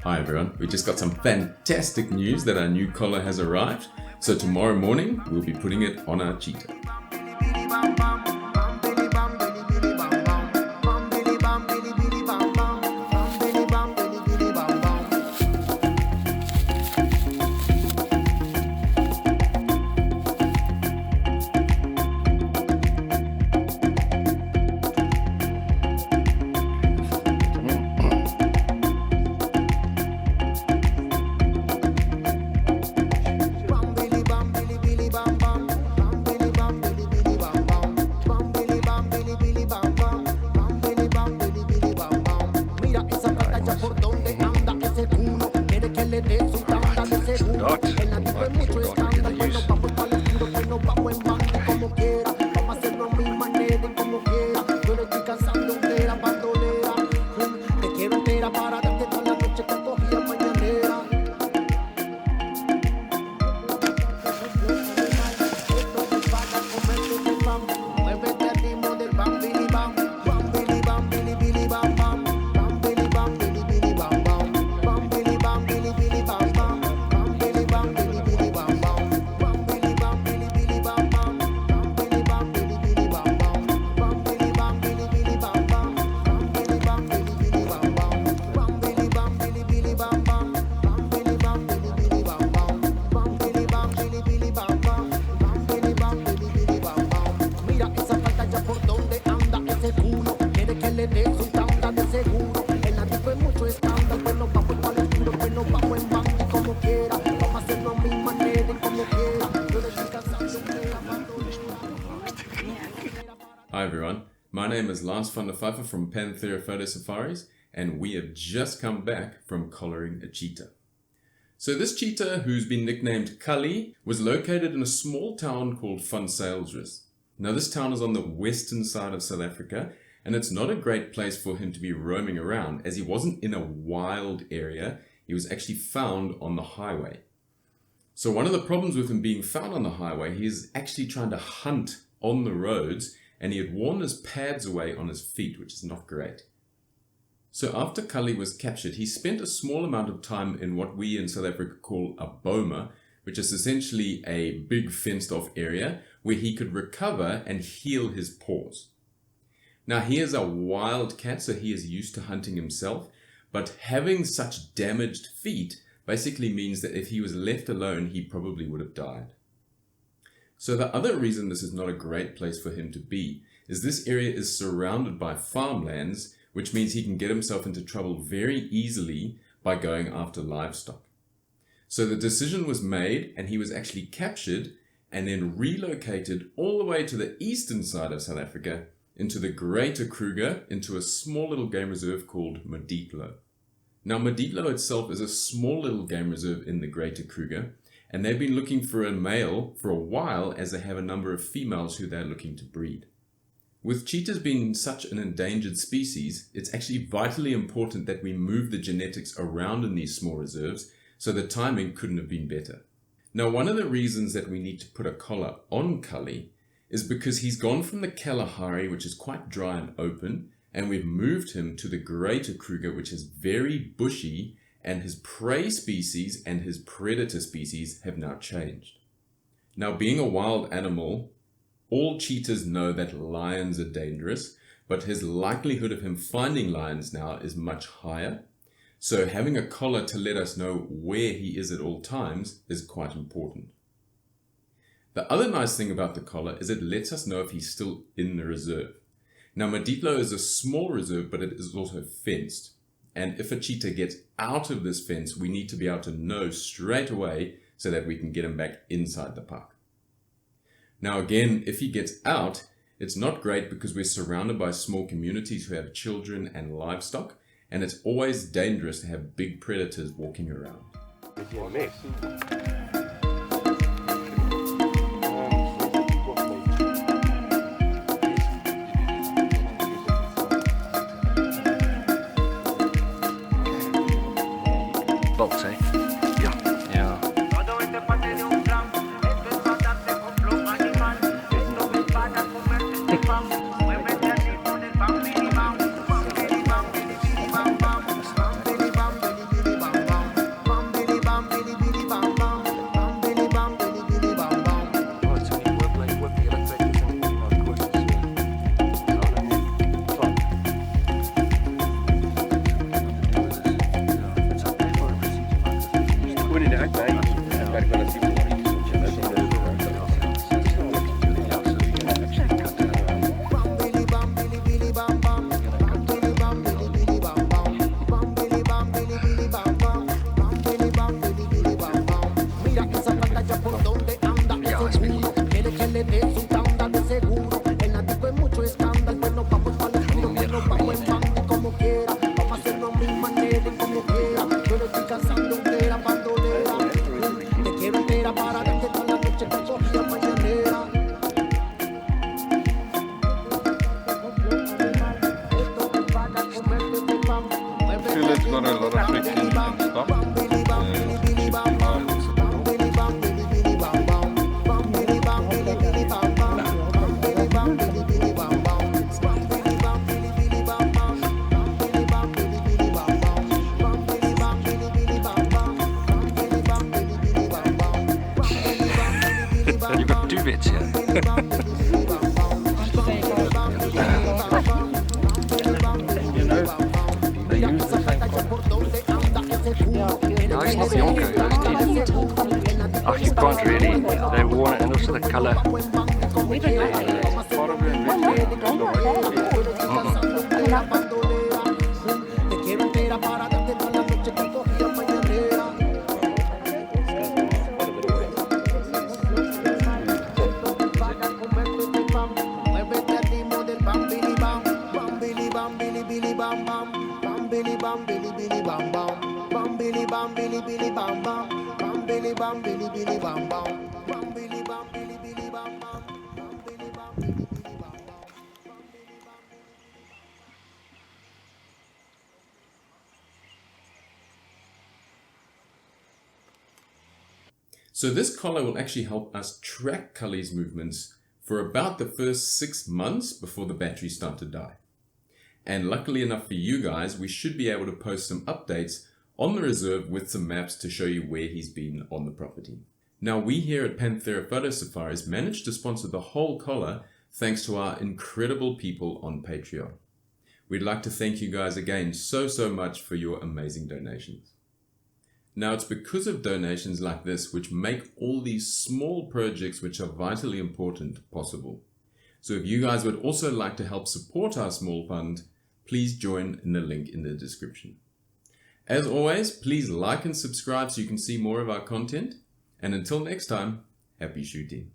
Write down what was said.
Hi everyone, we just got some fantastic news that our new collar has arrived. So tomorrow morning, we'll be putting it on our cheetah. Hi everyone, my name is Lance van der Pfeiffer from Panthera Photo Safaris, and we have just come back from collaring a cheetah. So this cheetah, who's been nicknamed Kallie, was located in a small town called Zylsrus. Now this town is on the western side of South Africa, and it's not a great place for him to be roaming around, as he wasn't in a wild area, he was actually found on the highway. So one of the problems with him being found on the highway, he's actually trying to hunt on the roads, and he had worn his pads away on his feet, which is not great. So after Kallie was captured, he spent a small amount of time in what we in South Africa call a boma, which is essentially a big fenced off area where he could recover and heal his paws. Now he is a wild cat, so he is used to hunting himself, but having such damaged feet basically means that if he was left alone, he probably would have died. So the other reason this is not a great place for him to be is this area is surrounded by farmlands, which means he can get himself into trouble very easily by going after livestock. So the decision was made, and he was actually captured and then relocated all the way to the eastern side of South Africa into the Greater Kruger, into a small little game reserve called Metapopulation. Now Metapopulation itself is a small little game reserve in the Greater Kruger, and they've been looking for a male for a while, as they have a number of females who they're looking to breed. With cheetahs being such an endangered species, it's actually vitally important that we move the genetics around in these small reserves, so the timing couldn't have been better. Now one of the reasons that we need to put a collar on Kallie is because he's gone from the Kalahari, which is quite dry and open, and we've moved him to the Greater Kruger, which is very bushy, and his prey species and his predator species have now changed. Now being a wild animal, all cheetahs know that lions are dangerous, but his likelihood of him finding lions now is much higher. So having a collar to let us know where he is at all times is quite important. The other nice thing about the collar is it lets us know if he's still in the reserve. Now Metapopulation is a small reserve, but it is also fenced. And if a cheetah gets out of this fence, we need to be able to know straight away so that we can get him back inside the park. Now again, if he gets out, it's not great because we're surrounded by small communities who have children and livestock, and it's always dangerous to have big predators walking around. Box, eh? Ja. What's the color? We don't So this collar will actually help us track Kallie's movements for about the first 6 months before the batteries start to die. And luckily enough for you guys, we should be able to post some updates on the reserve with some maps to show you where he's been on the property. Now we here at Panthera Photo Safaris managed to sponsor the whole collar thanks to our incredible people on Patreon. We'd like to thank you guys again so much for your amazing donations. Now it's because of donations like this which make all these small projects which are vitally important possible. So if you guys would also like to help support our small fund, please join in the link in the description. As always, please like and subscribe so you can see more of our content. And until next time, happy shooting.